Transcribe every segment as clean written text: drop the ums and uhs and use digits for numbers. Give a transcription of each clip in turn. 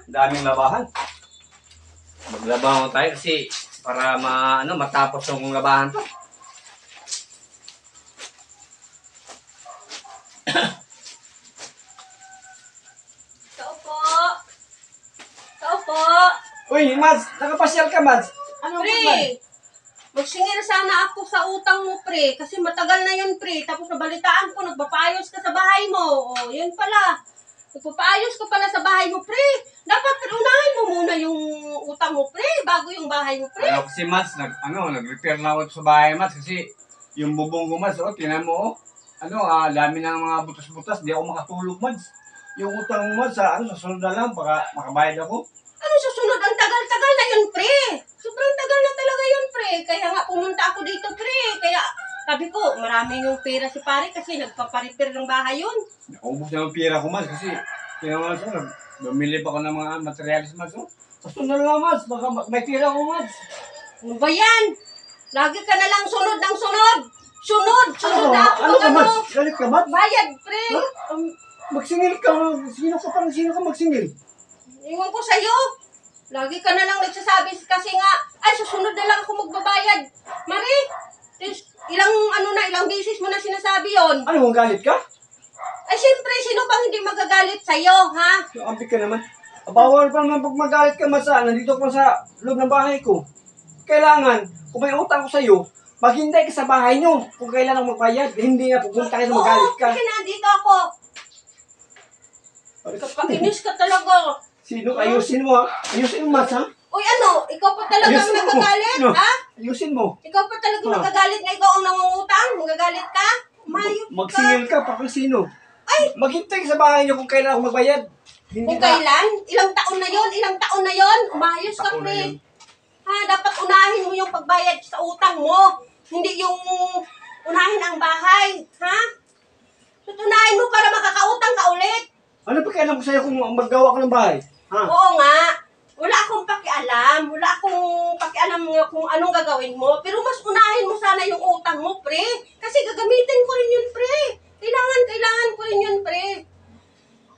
daming labahan. Maglabahan tayo kasi para matapos yung labahan to. Tao po. Tao po. Uy, Mads! Nakapasyal ka, Mads! Ano Pre, magsingil sana ako sa utang mo, pre. Kasi matagal na yun, pre. Tapos nabalitaan ko, nagpapaayos ka sa bahay mo. O, yun pala. Nagpapaayos ka pala sa bahay mo, pre. Dapat unahin mo muna yung utang mo, pre. Bago yung bahay mo, pre. Ano kasi, Mads, nag-repair na ako sa bahay, Mads, kasi yung bubong ko, Mads, tinan mo, dami ng mga butas-butas, di ako makatulog, Mads. Yung utang mo, Mads, sa sunod na lang, baka makabayad ako. Ano susunod? Ang tagal-tagal na yun, pre. Sobrang tagal na talaga yun, pre. Kaya nga pumunta ako dito, pre. Kaya sabi ko, marami yung pera si pare kasi nagpaparepair ng bahay yun. Naubos na yung pera ko, Mads, kasi kaya Mads, bumili pa ako ng mga materialis, Mads. Sa sunod na lang, Mads, baka may pera ko, Mads. Ano ba yan? Lagi ka na lang sunod ng sunod. Sunod na ako. Ano ka, Mads? Galit ka, Mads? Bayad, pre. Magsingil ka, sino ka magsingil? Iwan ko sa'yo. Lagi ka na lang nagsasabi kasi nga, ay, susunod na lang ako magbabayad. Mari, ilang beses mo na sinasabi yon. Ano, galit ka? Ay, siyempre, sino bang hindi magagalit sa'yo, ha? Ampi ka naman. Bawal pa naman pag magalit ka, Mads. Nandito pa sa loob ng bahay ko. Kailangan, kung may utang ko sa'yo, maghintay ka sa bahay nyo kung kailan ako magbayad. Hindi nga pupunta kayo na magalit ka. Oo, kasi nandito ako. Kakainis ka talaga. Sino? Ayusin mo, ha? Ayusin mo, Mads, ha? Uy, ano? Ikaw pa talaga ang nagagalit, ha? Ayusin mo. Ikaw pa talaga nagagalit na ikaw ang nangungutang? Magagalit ka? Mayop ka. Magsingil ka, parang sino? Ay! Maghintay ka sa bahay nyo kung kailan ako magbayad. Hindi Kung kailan? Ilang taon na yon? Ilang taon na yon? Umayos ka, Taon na pre. yun. Ha, dapat unahin mo yung pagbayad sa utang mo. Hindi yung unahin ang bahay. Ha? Tutunahin mo para makakautang ka ulit. Ano pa kailan ko sa'yo kung maggawa ko ng bahay? Ha? Oo nga. Wala akong pakialam. Wala akong pakialam kung anong gagawin mo. Pero mas unahin mo sana yung utang mo, pre. Kasi gagamitin ko rin yun, pre. Kailangan ko rin yun, pre.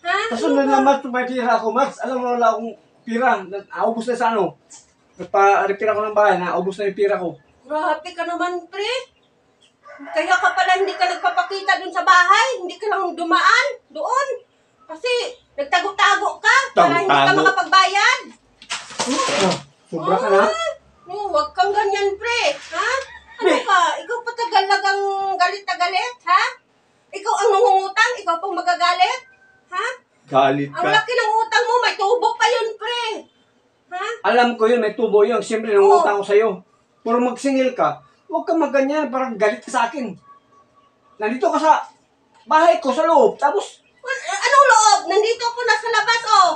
Ha? Kasunod na, Mads, may pira ako, Mads. Alam mo, wala akong pira. Naubos na sa ano. Nagpa-repair ako ng bahay, naubos na yung pira ko. Grabe ka naman, pre. Kaya ka pala hindi ka nagpapakita dun sa bahay. Hindi ka lang dumaan doon. Kasi nagtago-tago ka para hindi ka Tago-tago? makapagbayad. Sobra ka na. Huwag kang ganyan, pre. Ha? Ano ka? Ikaw pa talagang galit na galit, ha? Ikaw ang nangungutang, ikaw pang magagalit. Ha? Galit Ang ka. laki ng utang mo, may tubo pa yun, pre. Ha? Alam ko yun, may tubo yun. Siyempre, nangungutang ko sa'yo. Puro magsingil ka. Huwag kang magganyan, parang galit ka sa akin. Nandito ka sa bahay ko, sa loob. Tapos, Anong loob? Nandito ako nasa labas, oh.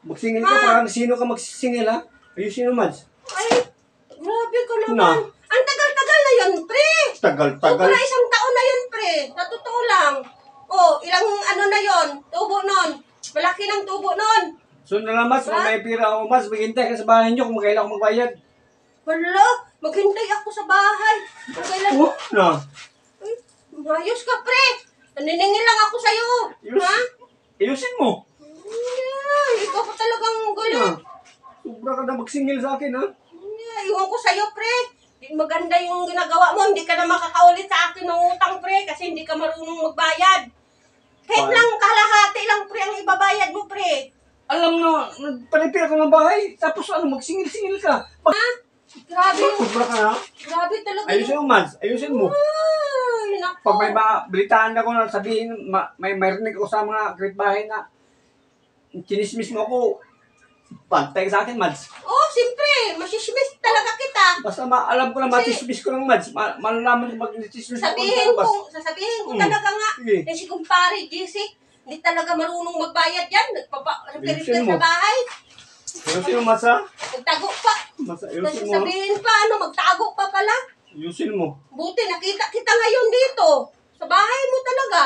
magsingil ka, parang sino ka magsingil, ha? Ayusin mo, Mads. Ay, grabe ka naman. Ang tagal-tagal na yun, pre. Tagal-tagal. Sobra isang taon na yun, pre. Sa totoo lang. Oh, ilang ano na yun? Tubo nun. Malaki ng tubo nun. So na lang, Mads, may pira ako, Mads. Maghintay ka sa bahay nyo kung kailan ako magbayad. Wala, maghintay ako sa bahay. Kung kailan... Na. Ay, mayos ka, pre. Naniningil lang ako sa'yo. Ha? Ayusin mo. Ay, ikaw pa talagang galit. Sobra ka na magsingil sa akin, ha? Ay, iwan ko sa'yo, pre. Hindi maganda yung ginagawa mo. Hindi ka na makakaulit sa akin ng utang, pre. Kasi hindi ka marunong magbayad. Kahit lang kalahati lang, pre, ang ibabayad mo, pre. Alam na, nagpa-repair ka ng bahay. Tapos magsingil-singil ka. Ha? Grabe. Sobra ka na. Grabe talaga. Ayusin mo, Mads. Ayusin mo. Ay, naku. Pag may mga balitaan ako na sabihin, may rinig ako sa mga kapitbahay na chinismis mo ako, pantay sa akin, Mads. Oh, siyempre. Masismis talaga kita. Basta alam ko na machismis ko ng Mads. Malalaman ko mag-chismis ko. Sasabihin ko talaga nga. Sige. Si kumpare, JC, hindi talaga marunong magbayad yan. Nagpapa-repair Ayusin mo. sa bahay. Ayusin mo, Mads, ha? Nagtago pa. Mas ayusin mo. Sasabihin pa, magtago pa pala. Ayusin mo. Buti, nakita kita ngayon dito. Sa bahay mo talaga.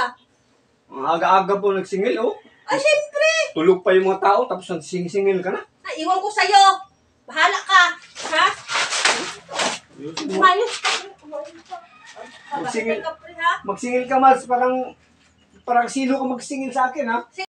Ang aga-aga po nagsingil, oh. Ay, siyempre. Tulog pa yung mga tao, tapos nagsingil ka na. Ay, iwan ko sa'yo. Bahala ka. Ha? Ayusin mo. Umayos ka. Magsingil. Ka, pre, ha? Magsingil ka, Mads. Parang sino ka magsingil sa akin, ha?